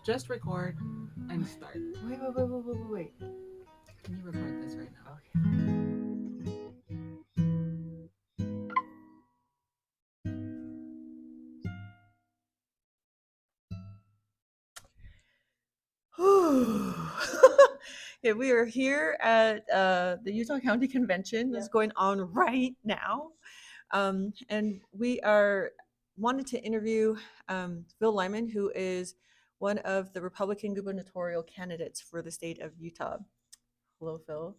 Just record and start. Wait. Can you record this right now? Okay. Yeah, we are here at the Utah County Convention that's going on right now. And we are wanted to interview Phil Lyman, who is one of the Republican gubernatorial candidates for the state of Utah. Hello, Phil.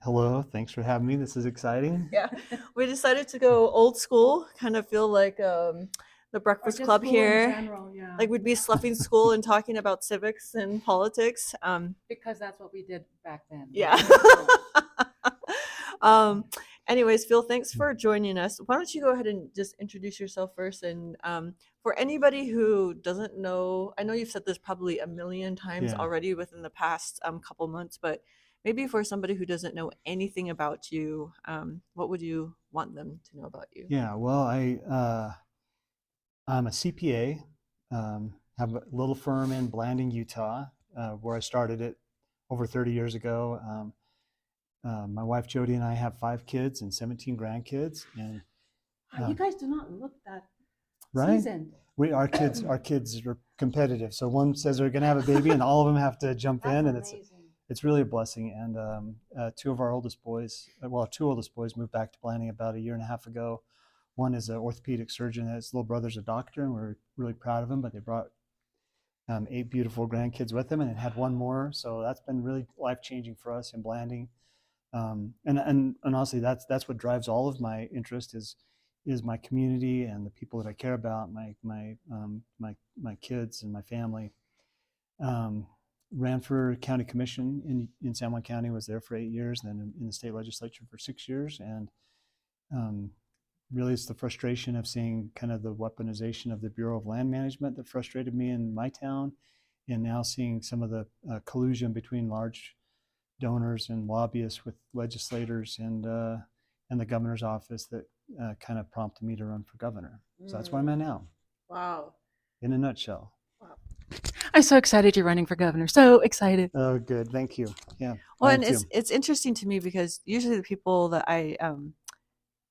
Hello, thanks for having me. This is exciting. Yeah, we decided to go old school, kind of feel like the Breakfast Club here. General, yeah. Like we'd be sluffing school and talking about civics and politics. Because that's what we did back then. Yeah. Anyways, Phil, thanks for joining us. Why don't you go ahead and just introduce yourself first? And for anybody who doesn't know, I know you've said this probably a million times Yeah. already within the past couple months, but maybe for somebody who doesn't know anything about you, what would you want them to know about you? Yeah, well, I'm a CPA, have a little firm in Blanding, Utah, where I started it over 30 years ago. My wife Jody and I have 5 kids and 17 grandkids, and You guys do not look that right, seasoned. our kids are competitive. So one says they're going to have a baby, and all of them have to jump in, and it's really a blessing. And 2 of our oldest boys, well, 2 oldest boys moved back to Blanding about a year and a half ago. One is an orthopedic surgeon, and his little brother's a doctor, and we're really proud of him. But they brought 8 beautiful grandkids with them, and it had one more. So that's been really life-changing for us in Blanding. And honestly, that's what drives all of my interest is my community and the people that I care about, my kids and my family. Ran for county commission in San Juan County, was there for 8 years, and then in the state legislature for 6 years. And really it's the frustration of seeing kind of the weaponization of the Bureau of Land Management that frustrated me in my town, and now seeing some of the collusion between large donors and lobbyists with legislators and the governor's office that kind of prompted me to run for governor. So that's where I'm at now. Wow. In a nutshell. Wow. I'm so excited you're running for governor. So excited. Oh, good. Thank you. Yeah. Well, and it's interesting to me because usually the people that I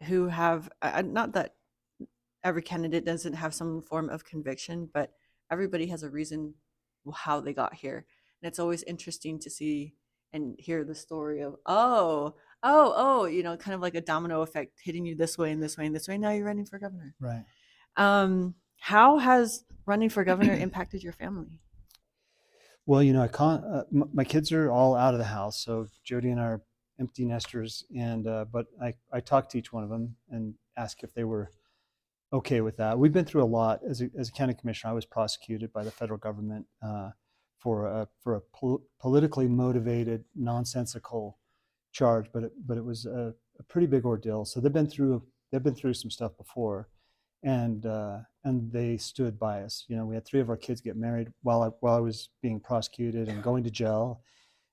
who have not that every candidate doesn't have some form of conviction, but everybody has a reason how they got here, and it's always interesting to see and hear the story of kind of like a domino effect hitting you this way and this way and this way. Now you're running for governor. Right. How has running for governor impacted your family? Well, I can't. My kids are all out of the house, so Jody and I are empty nesters, and but I talked to each one of them and asked if they were okay with that. We've been through a lot as a county commissioner. I was prosecuted by the federal government for a politically motivated, nonsensical charge, but it was a pretty big ordeal. So they've been through some stuff before, and they stood by us. We had 3 of our kids get married while I was being prosecuted and going to jail,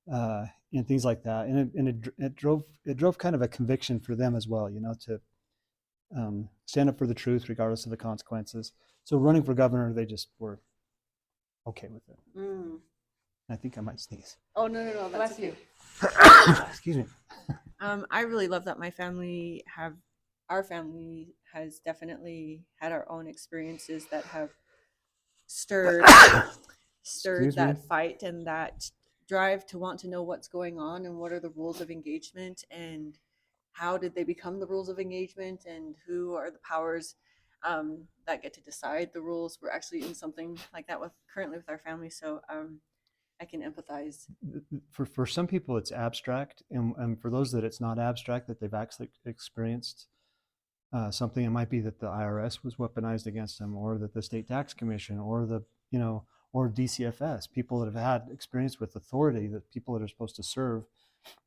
and things like that. And it drove kind of a conviction for them as well. To stand up for the truth regardless of the consequences. So running for governor, they just were okay with it. I think I might sneeze. Oh, no, that's Bless you. Excuse me. I really love that our family has definitely had our own experiences that have stirred that fight and that drive to want to know what's going on and what are the rules of engagement and how did they become the rules of engagement and who are the powers that get to decide the rules. We're actually in something like that currently with our family, so I can empathize. For some people it's abstract, and for those that it's not abstract, that they've actually experienced something. It might be that the IRS was weaponized against them, or that the state tax commission, or or DCFS, people that have had experience with authority, that people that are supposed to serve,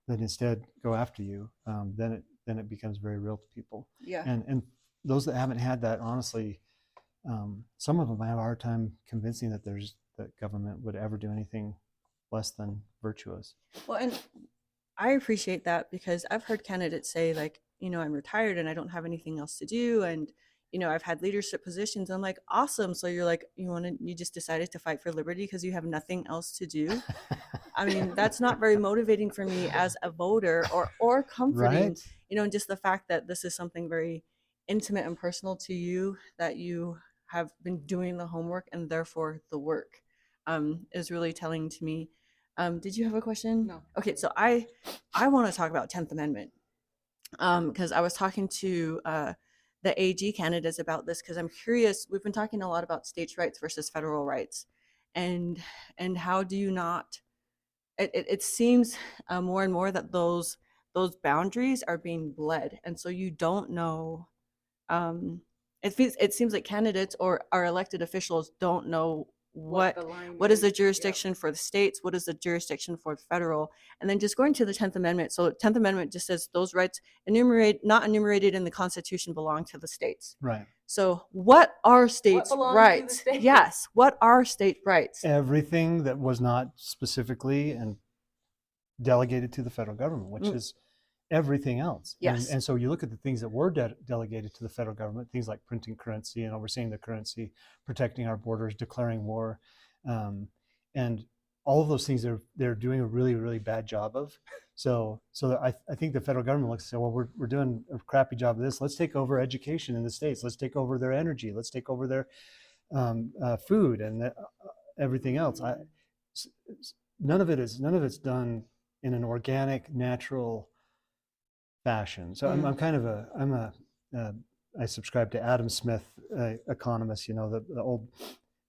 that instead go after you. Then it becomes very real to people. Yeah. And those that haven't had that, honestly, some of them have a hard time convincing that government would ever do anything less than virtuous. Well, and I appreciate that because I've heard candidates say, like, I'm retired and I don't have anything else to do, and I've had leadership positions. I'm like, awesome. So you're like, you just decided to fight for liberty because you have nothing else to do. I mean, that's not very motivating for me as a voter, or comforting, Right? and just the fact that this is something very intimate and personal to you, that you have been doing the homework and therefore the work, is really telling to me. Did you have a question? No. Okay, so I want to talk about 10th Amendment, because I was talking to the AG candidates about this, because I'm curious. We've been talking a lot about states' rights versus federal rights, and how do you not? It seems more and more that those boundaries are being bled, and so you don't know. Um, it seems like candidates or our elected officials don't know what is the jurisdiction for the states, what is the jurisdiction for the federal, and then just going to the 10th Amendment. So 10th Amendment just says those rights not enumerated in the Constitution belong to the states. Right. So what are states' belongs to the rights? states? Yes, what are state rights? Everything that was not specifically and delegated to the federal government, which is everything else. Yes. And so you look at the things that were delegated to the federal government, things like printing currency and overseeing the currency, protecting our borders, declaring war, and all of those things they're doing a really, really bad job of. So I think the federal government looks and say, well, we're doing a crappy job of this. Let's take over education in the states. Let's take over their energy. Let's take over their food and everything else. None of it's done in an organic, natural fashion. So I'm kind of I subscribe to Adam Smith, economist, the old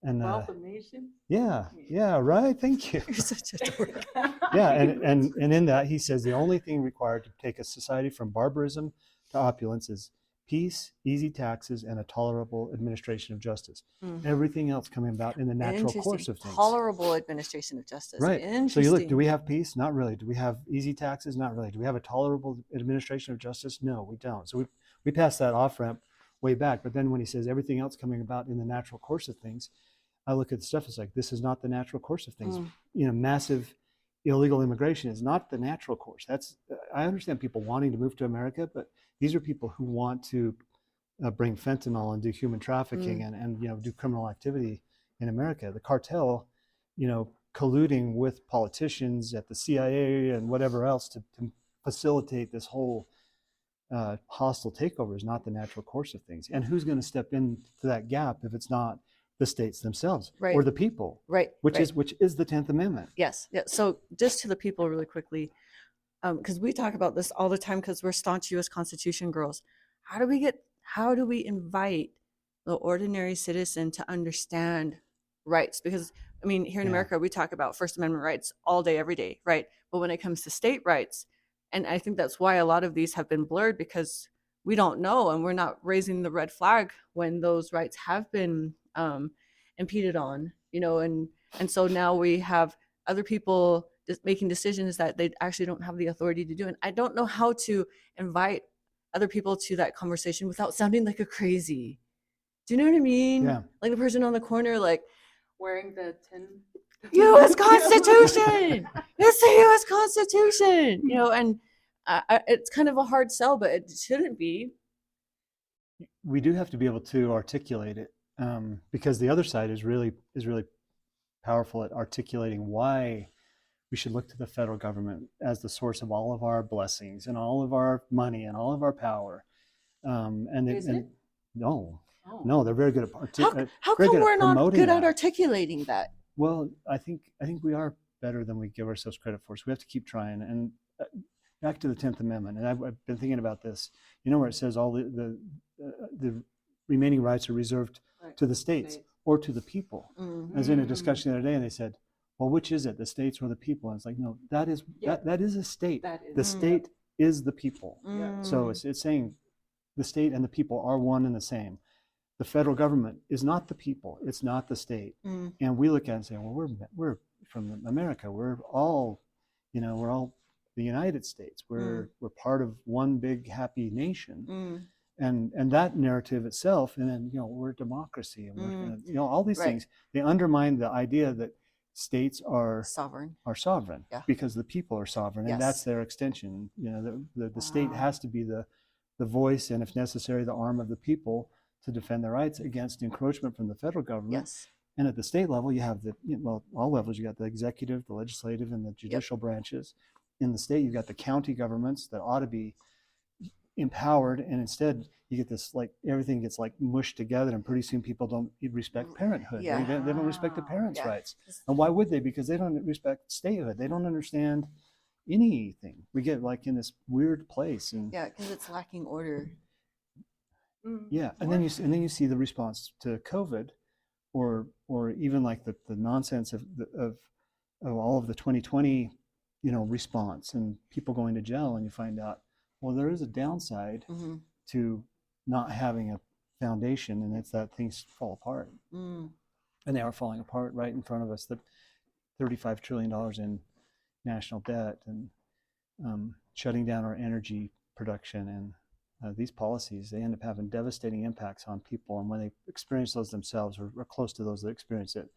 and Wealth of Nations. yeah, right. Thank you. You're such a dork. Yeah, and in that he says the only thing required to take a society from barbarism to opulence is peace, easy taxes, and a tolerable administration of justice. Everything else coming about in the natural course of things. Tolerable administration of justice. Right. Interesting. So you look, do we have peace? Not really. Do we have easy taxes? Not really. Do we have a tolerable administration of justice? No, we don't. So we passed that off ramp way back. But then when he says everything else coming about in the natural course of things, I look at the stuff, it's like, this is not the natural course of things. Massive illegal immigration is not the natural course. I understand people wanting to move to America, but these are people who want to bring fentanyl and do human trafficking and do criminal activity in America. The cartel, colluding with politicians at the CIA and whatever else to facilitate this whole hostile takeover is not the natural course of things. And who's going to step into that gap if it's not the states themselves or the people? Right. Which is the 10th Amendment. Yes. Yeah. So just to the people really quickly, because we talk about this all the time because we're staunch U.S. Constitution girls. How do we invite the ordinary citizen to understand rights? Because here in America, we talk about First Amendment rights all day, every day, right? But when it comes to state rights, and I think that's why a lot of these have been blurred, because we don't know, and we're not raising the red flag when those rights have been impeded on, and so now we have other people just making decisions that they actually don't have the authority to do. And I don't know how to invite other people to that conversation without sounding like a crazy. Do you know what I mean? Yeah. Like the person on the corner, like, Wearing the 10 U.S. Constitution. It's the U.S. Constitution. And it's kind of a hard sell, but it shouldn't be. We do have to be able to articulate it, because the other side is really powerful at articulating why we should look to the federal government as the source of all of our blessings and all of our money and all of our power. No, they're very good at How come we're not good at that. articulating that? Well, I think we are better than we give ourselves credit for. So we have to keep trying. And back to the 10th Amendment, and I've been thinking about this. Where it says all the remaining rights are reserved to the states or to the people. I was in a discussion the other day, and they said, well, which is it, the states or the people? And it's like, no, that is a state. The state is the people. So it's saying the state and the people are one and the same. The federal government is not the people. It's not the state. And we look at it and say, well, we're from America. We're all the United States. We're part of one big happy nation. And that narrative itself, and then we're a democracy, and we're all these things, they undermine the idea that states are sovereign, because the people are sovereign, and that's their extension. The state has to be the voice, and if necessary, the arm of the people to defend their rights against encroachment from the federal government. Yes. And at the state level, you have all levels. You got the executive, the legislative, and the judicial branches. In the state, you've got the county governments that ought to be empowered, and instead you get this, like, everything gets like mushed together, and pretty soon people don't respect parenthood. Yeah. They don't respect the parents' Yeah. rights. And why would they? Because they don't respect statehood. They don't understand anything. We get like in this weird place, and Yeah, because it's lacking order. yeah, and then you see the response to COVID, or even like the nonsense of all of the 2020, response and people going to jail, and you find out, well, there is a downside to not having a foundation, and it's that things fall apart. And they are falling apart right in front of us. The $35 trillion in national debt, and shutting down our energy production, and these policies, they end up having devastating impacts on people. And when they experience those themselves, or close to those that experience it,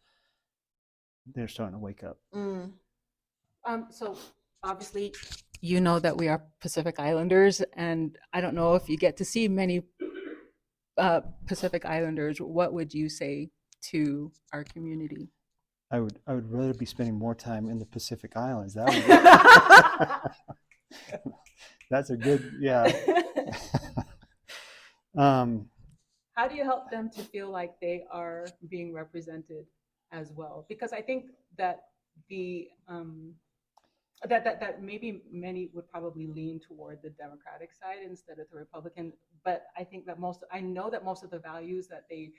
they're starting to wake up. So obviously, you know that we are Pacific Islanders, and I don't know if you get to see many Pacific Islanders. What would you say to our community? I would rather be spending more time in the Pacific Islands. That would that's a good, yeah. How do you help them to feel like they are being represented as well? Because I think that that maybe many would probably lean toward the Democratic side instead of the Republican. But I think that I know that most of the values that they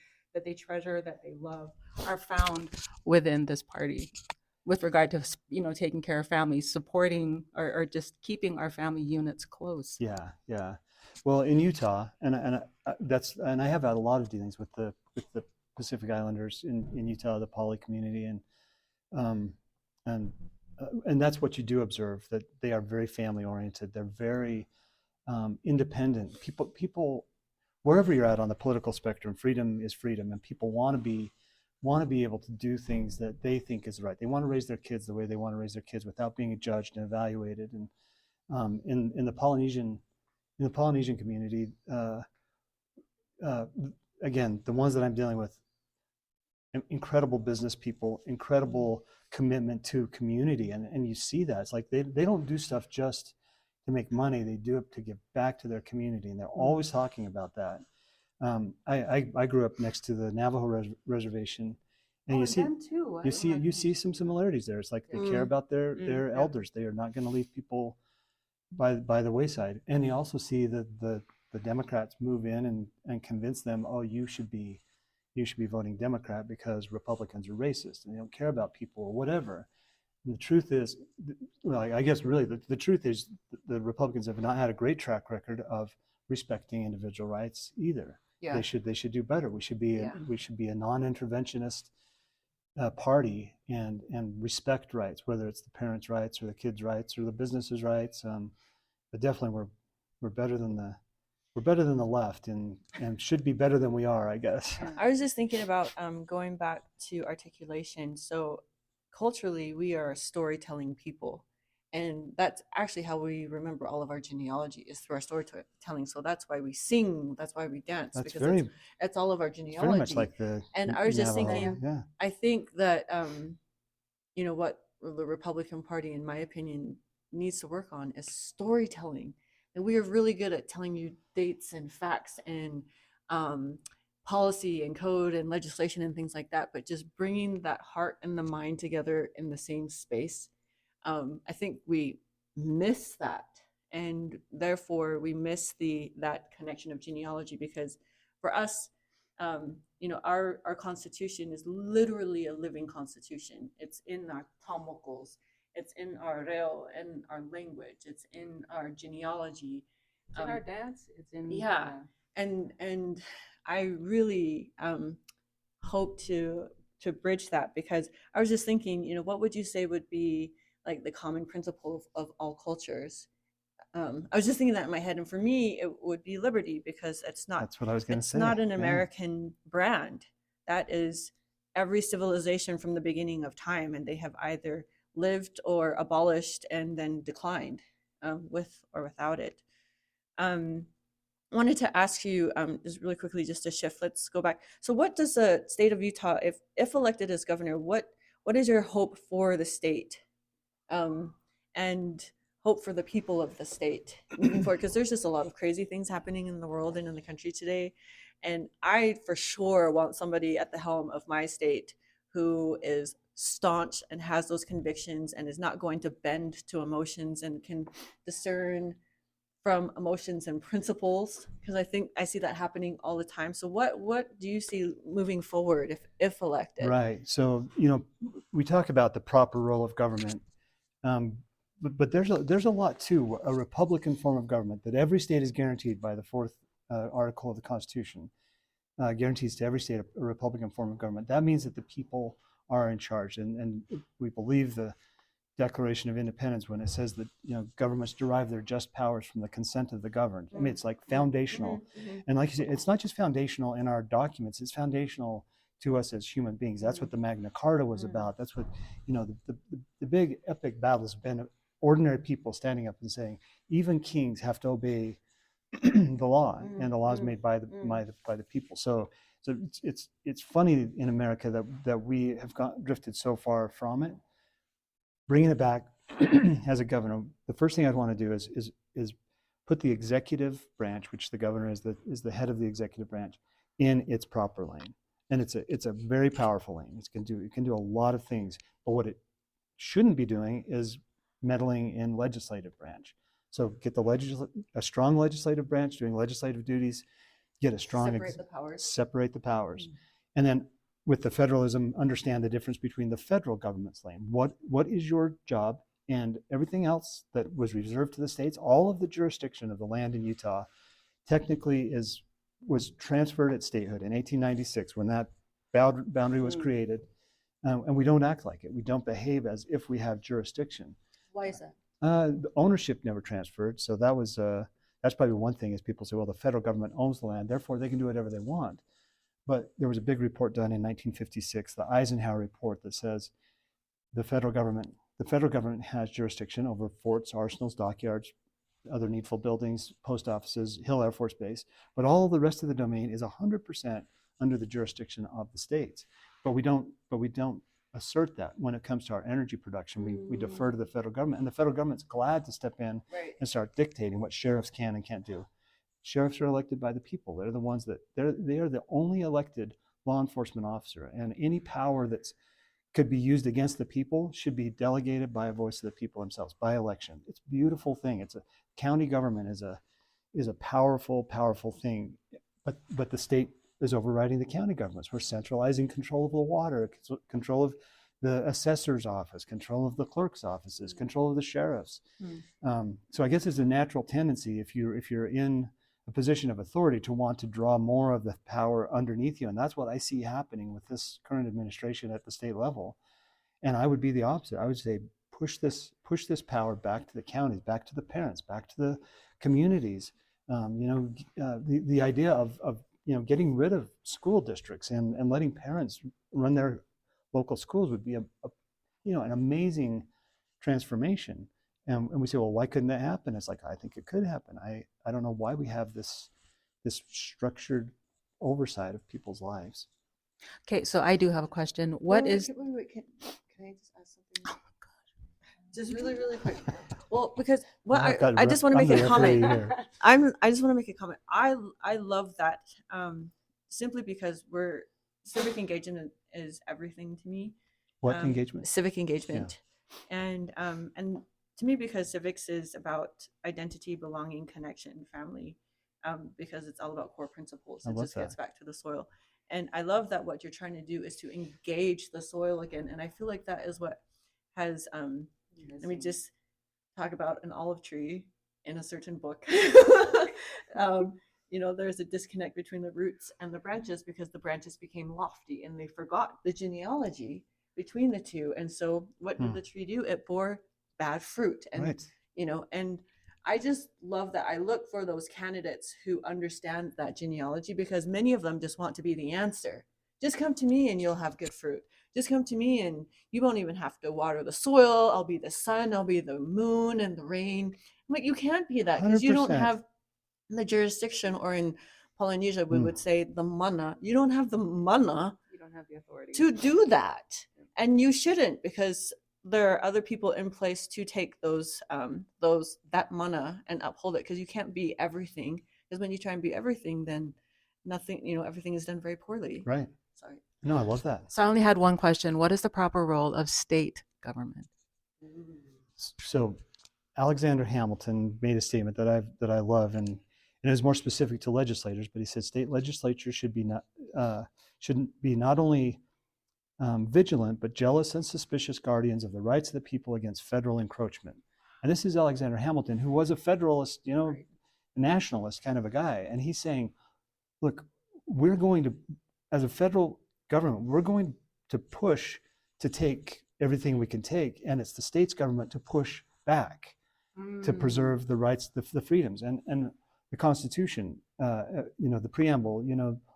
treasure, that they love, are found within this party, with regard to taking care of families, supporting or just keeping our family units close. Yeah. Well, in Utah, and I have had a lot of dealings with the Pacific Islanders in Utah, the poly community, and that's what you do observe, that they are very family oriented. They're very independent. People, wherever you're at on the political spectrum, freedom is freedom, and people want to be able to do things that they think is right. They want to raise their kids the way they want to raise their kids without being judged and evaluated. And in the Polynesian community, again, the ones that I'm dealing with, incredible business people, incredible commitment to community, and you see that. It's like they don't do stuff just to make money. They do it to give back to their community, and they're always talking about that. I grew up next to the Navajo reservation, and you see some similarities there. It's like they care about their elders. They are not going to leave people by the wayside. And you also see that the Democrats move in and convince them, oh, you should be voting Democrat because Republicans are racist and they don't care about people or whatever. And the truth is, well, I guess really the truth is the Republicans have not had a great track record of respecting individual rights either. Yeah. They should do better. We should be a non-interventionist party and respect rights, whether it's the parents' rights or the kids' rights or the businesses' rights. But definitely we're better than the left, and should be better than we are, I guess. I was just thinking about going back to articulation. So culturally, we are a storytelling people, and that's actually how we remember all of our genealogy, is through our storytelling. So that's why we sing, that's why we dance, that's because it's all of our genealogy. Very much like and I was just thinking, I think that what the Republican Party, in my opinion, needs to work on is storytelling. And we are really good at telling you dates and facts and policy and code and legislation and things like that, but just bringing that heart and the mind together in the same space. I think we miss that, and therefore we miss that connection of genealogy, because for us, our Constitution is literally a living Constitution. It's in our Tamokos. It's in our reo, in our language. It's in our genealogy. It's in our dance. It's in and I really hope to bridge that, because I was just thinking, what would you say would be like the common principle of all cultures? I was just thinking that in my head, and for me, it would be liberty, because it's not. That's what I was going to say. It's not an American brand. That is every civilization from the beginning of time, and they have either lived or abolished and then declined, with or without it. And wanted to ask you just really quickly, just to shift. Let's go back. So, what does the state of Utah, if elected as governor, what is your hope for the state, and hope for the people of the state moving forward? Because there's just a lot of crazy things happening in the world and in the country today, and I for sure want somebody at the helm of my state who is staunch and has those convictions and is not going to bend to emotions and can discern from emotions and principles, because I think I see that happening all the time. So what do you see moving forward if elected? Right. So, we talk about the proper role of government, but there's a lot to a Republican form of government that every state is guaranteed by the fourth article of the Constitution. Guarantees to every state a Republican form of government. That means that the people are in charge, and we believe the Declaration of Independence when it says that governments derive their just powers from the consent of the governed. I mean, it's like foundational, and like you said, it's not just foundational in our documents; it's foundational to us as human beings. That's what the Magna Carta was about. That's what the big epic battles have been. Ordinary people standing up and saying, even kings have to obey the law, and the laws made by the people. So it's funny in America that we have drifted so far from it. Bringing it back as a governor, the first thing I'd want to do is put the executive branch, which the governor is the head of the executive branch, in its proper lane. And it's a very powerful lane. It can do a lot of things, but what it shouldn't be doing is meddling in legislative branch. So get a strong legislative branch doing legislative duties. Get a strong separate the powers, and then with the federalism, understand the difference between the federal government's lane. What is your job, and everything else that was reserved to the states, all of the jurisdiction of the land in Utah, technically was transferred at statehood in 1896 when that boundary was created, and we don't act like it. We don't behave as if we have jurisdiction. Why is that? The ownership never transferred, so that's probably one thing. Is people say, well, the federal government owns the land, therefore they can do whatever they want. But there was a big report done in 1956, the Eisenhower report, that says the federal government has jurisdiction over forts, arsenals, dockyards, other needful buildings, post offices, Hill Air Force Base, but all the rest of the domain is 100% under the jurisdiction of the states. But we don't assert that when it comes to our energy production. We defer to the federal government, and the federal government's glad to step in and start dictating what sheriffs can and can't do. Sheriffs are elected by the people. They're the ones they are the only elected law enforcement officer, and any power that could be used against the people should be delegated by a voice of the people themselves by election. It's a beautiful thing. It's a county government is a powerful thing, but the state is overriding the county governments. We're centralizing control of the water, control of the assessor's office, control of the clerk's offices, control of the sheriffs. So I guess it's a natural tendency if you're in a position of authority to want to draw more of the power underneath you. And that's what I see happening with this current administration at the state level. And I would be the opposite. I would say push this power back to the counties, back to the parents, back to the communities. The idea of getting rid of school districts and letting parents run their local schools would be an amazing transformation. And we say, well, why couldn't that happen? It's like, I think it could happen. I don't know why we have this structured oversight of people's lives. Okay, so I do have a question. Can I just ask something? Oh my gosh. Just really, really quick. Well, because I just want to make a comment. I just want to make a comment. I love that simply because civic engagement is everything to me. What engagement? Civic engagement. Yeah. And to me, because civics is about identity, belonging, connection, family, because it's all about core principles. It just gets back to the soil. And I love that what you're trying to do is to engage the soil again. And I feel like that is what has, let me just talk about an olive tree in a certain book. There's a disconnect between the roots and the branches because the branches became lofty and they forgot the genealogy between the two. And so what did the tree do? It bore bad fruit. And, and I just love that. I look for those candidates who understand that genealogy because many of them just want to be the answer. Just come to me and you'll have good fruit. Just come to me and you won't even have to water the soil. I'll be the sun. I'll be the moon and the rain. I'm like, you can't be that because you don't have in the jurisdiction, or in Polynesia, we Mm. would say the mana. You don't have the mana You don't have the authority. to do that, and you shouldn't, because there are other people in place to take that mana and uphold it, because you can't be everything, because when you try and be everything, then nothing, everything is done very poorly. Right. Sorry. No, I love that. So I only had one question. What is the proper role of state government? So Alexander Hamilton made a statement that I love, and it was more specific to legislators, but he said state legislatures shouldn't be not only vigilant, but jealous and suspicious guardians of the rights of the people against federal encroachment. And this is Alexander Hamilton, who was a federalist, Right. nationalist kind of a guy. And he's saying, look, we're going to, as a federal government, we're going to push to take everything we can take. And it's the state's government to push back, to preserve the rights, the freedoms. And the Constitution, the preamble,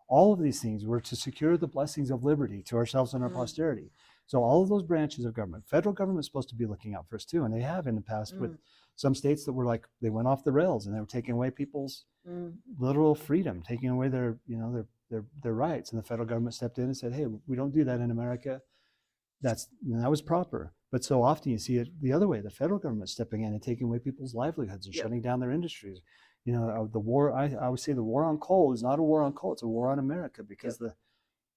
all of these things were to secure the blessings of liberty to ourselves and our posterity. So all of those branches of government, federal government is supposed to be looking out for us too, and they have in the past with some states that were like, they went off the rails and they were taking away people's literal freedom, taking away their rights, and the federal government stepped in and said, hey, we don't do that in America. That was proper. But so often you see it the other way, the federal government stepping in and taking away people's livelihoods and shutting down their industries. The war, I would say the war on coal is not a war on coal, it's a war on America, because the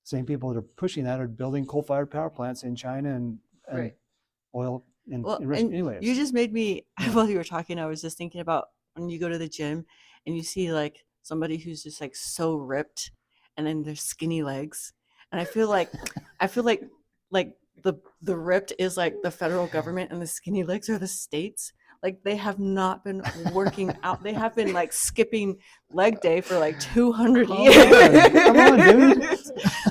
same people that are pushing that are building coal-fired power plants in China and Right. oil in And anyway. you just made me, while you were talking, I was just thinking about when you go to the gym and you see like somebody who's just like so ripped, and then their skinny legs, and I feel like the ripped is like the federal government, and the skinny legs are the states. Like, they have not been working out. They have been like skipping leg day for like 200 years. Come on, dude.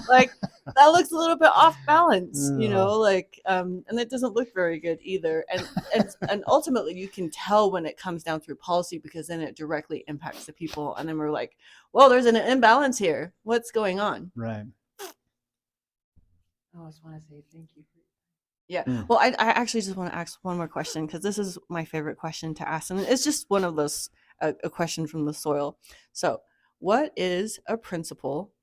Like, that looks a little bit off balance, and it doesn't look very good either. And ultimately you can tell when it comes down through policy, because then it directly impacts the people. And then we're like, well, there's an imbalance here. What's going on? Right. I just want to say thank you. Yeah. Well, I actually just want to ask one more question, because this is my favorite question to ask. And it's just one of those, a question from the soil. So what is a principle?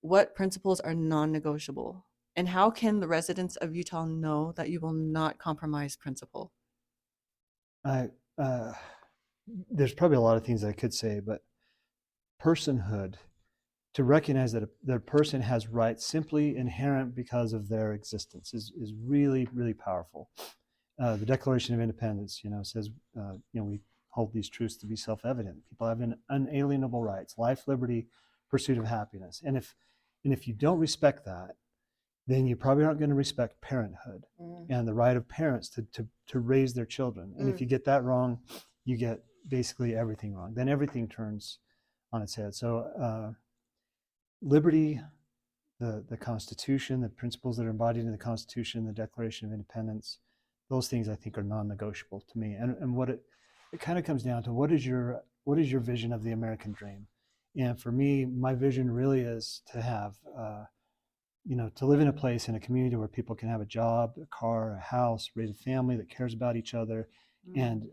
What principles are non-negotiable? And how can the residents of Utah know that you will not compromise principle? There's probably a lot of things I could say, but personhood, to recognize that a person has rights simply inherent because of their existence is really, really powerful. The Declaration of Independence, says, we hold these truths to be self-evident. People have unalienable rights: life, liberty, pursuit of happiness. And if you don't respect that, then you probably aren't going to respect parenthood and the right of parents to raise their children. And if you get that wrong, you get basically everything wrong. Then everything turns on its head. So liberty, the Constitution, the principles that are embodied in the Constitution, the Declaration of Independence, those things I think are non-negotiable to me. And what it kind of comes down to, what is your vision of the American dream? And for me, my vision really is to have, to live in a place, in a community where people can have a job, a car, a house, raise a family that cares about each other, and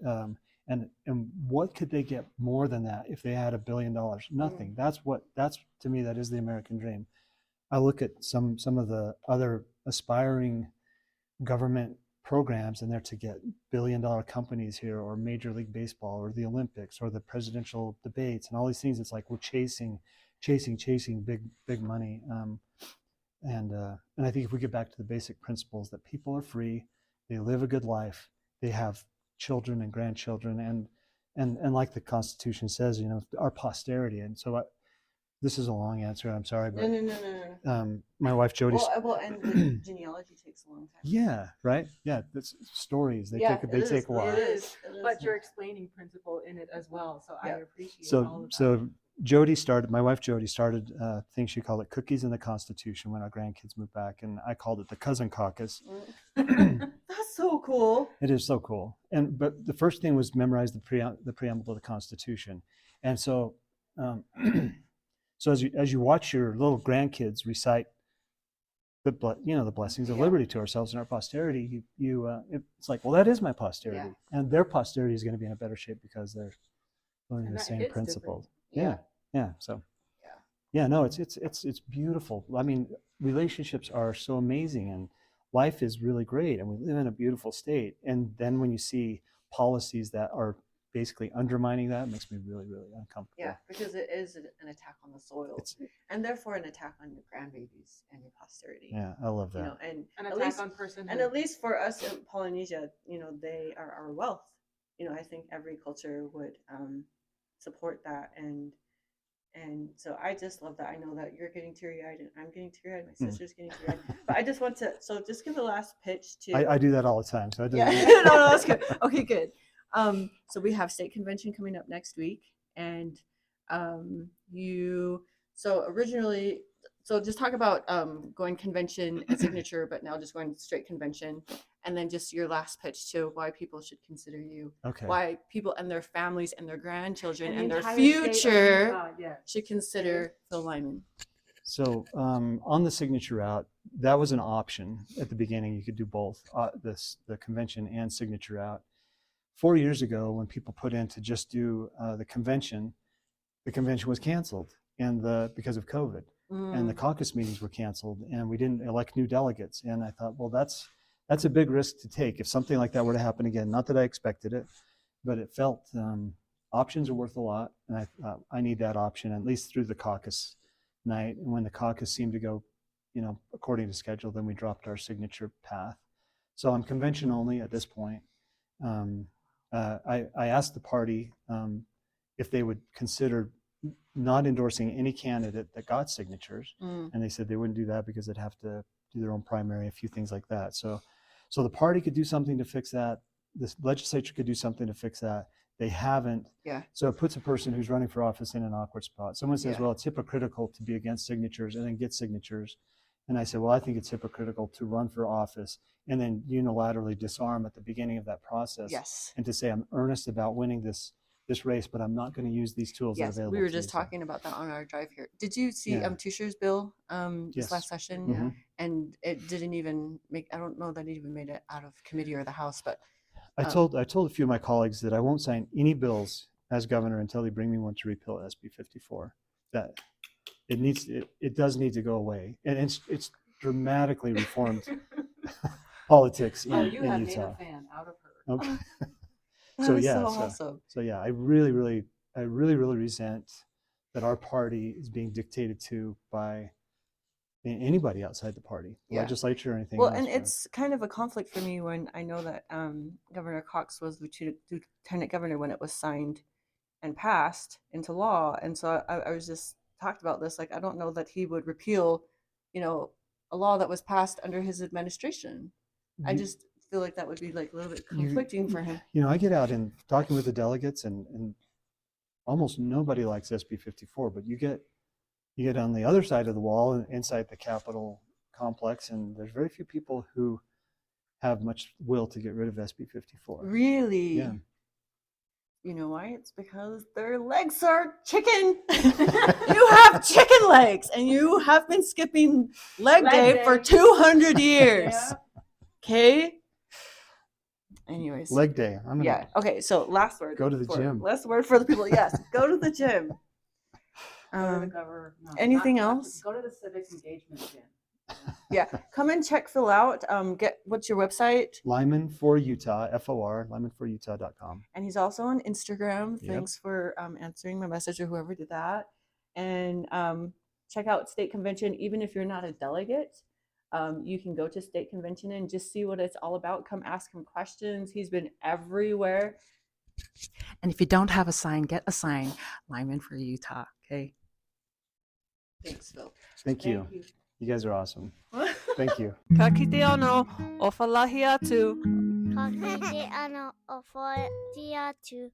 what could they get more than that if they had $1 billion? Nothing. That's to me, that is the American dream. I look at some of the other aspiring government programs, and they're to get $1 billion companies here, or Major League Baseball, or the Olympics, or the presidential debates, and all these things. It's like we're chasing big money. And I think if we get back to the basic principles that people are free, they live a good life, they have children and grandchildren, and like the Constitution says, our posterity. And so this is a long answer. I'm sorry, but No. My wife Jody. Well, and the genealogy takes a long time. Yeah, right. Yeah, that's stories. They take a while. It is. But you're explaining principle in it as well, so I appreciate all of that. So my wife Jody started a thing, she called it Cookies in the Constitution, when our grandkids moved back, and I called it the Cousin Caucus. That's so cool. It is so cool. But the first thing was memorize the preamble to the Constitution. And so so as you watch your little grandkids recite the blessings of liberty to ourselves and our posterity, it's like, well, that is my posterity, and their posterity is going to be in a better shape because learning And the that same hits principles. different. Yeah. So Yeah. yeah, no, it's beautiful. I mean, relationships are so amazing, and life is really great, and we live in a beautiful state. And then when you see policies that are basically undermining that, it makes me really, really uncomfortable. Yeah, because it is an attack on the soil, It's and therefore an attack on your grandbabies and your posterity. yeah, I love that. You know, and An at attack least on personhood. and at least for us in Polynesia, you know, they are our wealth. You know, I think every culture would support that, and so I just love that. I know that you're getting teary eyed, and I'm getting teary eyed. My sister's getting teary eyed. But I just want to just give the last pitch to. I do that all the time, so it Yeah, doesn't. no, that's good. Okay, good. So we have state convention coming up next week, and so originally, so just talk about going convention and signature, but now just going straight convention, and then just your last pitch to why people should consider you, Okay. why people and their families and their grandchildren And and the their entire state of future Utah, yes. should consider Phil Lyman. So on the signature route, that was an option at the beginning. You could do both, the convention and signature route. 4 years ago, when people put in to just do the convention was canceled, and because of COVID, and the caucus meetings were canceled, and we didn't elect new delegates. And I thought, well, that's a big risk to take if something like that were to happen again. Not that I expected it, but it felt options are worth a lot, and I thought I need that option at least through the caucus night. And when the caucus seemed to go, according to schedule, then we dropped our signature path. So I'm convention only at this point. I asked the party if they would consider not endorsing any candidate that got signatures, and they said they wouldn't do that because they'd have to do their own primary, a few things like that. So the party could do something to fix that. The legislature could do something to fix that. They haven't. Yeah. So it puts a person who's running for office in an awkward spot. Someone says, Yeah. well, it's hypocritical to be against signatures and then get signatures. And I said, well, I think it's hypocritical to run for office and then unilaterally disarm at the beginning of that process. Yes. And to say, I'm earnest about winning this race, but I'm not going to use these tools that are Yes, available. we were to just me. So, talking about that on our drive here. Did you see Yeah. Tusher's bill this Yes. last session? Mhm. And it didn't even make. I don't know that it even made it out of committee or the House, but I told a few of my colleagues that I won't sign any bills as governor until they bring me one to repeal SB 54. That it does need to go away, and it's dramatically reformed politics in, You have in made Utah. a fan out of her. Okay. that So is yeah, so so- awesome. So yeah, I really resent that our party is being dictated to by anybody outside the party, the Yeah. legislature or anything Well, else. and but- it's kind of a conflict for me when I know that Governor Cox was lieutenant governor when it was signed and passed into law, and so I was just talked about this. Like, I don't know that he would repeal, a law that was passed under his administration. I You- just feel like that would be like a little bit you- conflicting for him. I get out and talking with the delegates, and almost nobody likes SB 54, but you get on the other side of the wall inside the Capitol complex, and there's very few people who have much will to get rid of SB 54. Really? Yeah. You know why? It's because their legs are chicken. You have chicken legs, and you have been skipping leg day for 200 years. Yeah. Okay. Anyways. Leg day. I'm gonna Yeah. Okay. So last word. Go to the gym. Last word for the people. Yes. Go to the gym. Go to the governor. No, anything not else? Go to the civic engagement gym. Yeah. Come and check Phil out. What's your website? Lyman for Utah, FOR, lymanforutah.com. And he's also on Instagram. Yep. Thanks for answering my message or whoever did that. And check out state convention. Even if you're not a delegate, you can go to state convention and just see what it's all about. Come ask him questions. He's been everywhere. And if you don't have a sign, get a sign. Lyman for Utah. Okay. Thanks, Phil. Thank you. You guys are awesome. Thank you. Ka kite ano, o whalahi atu. Ka kite ano o whai atu.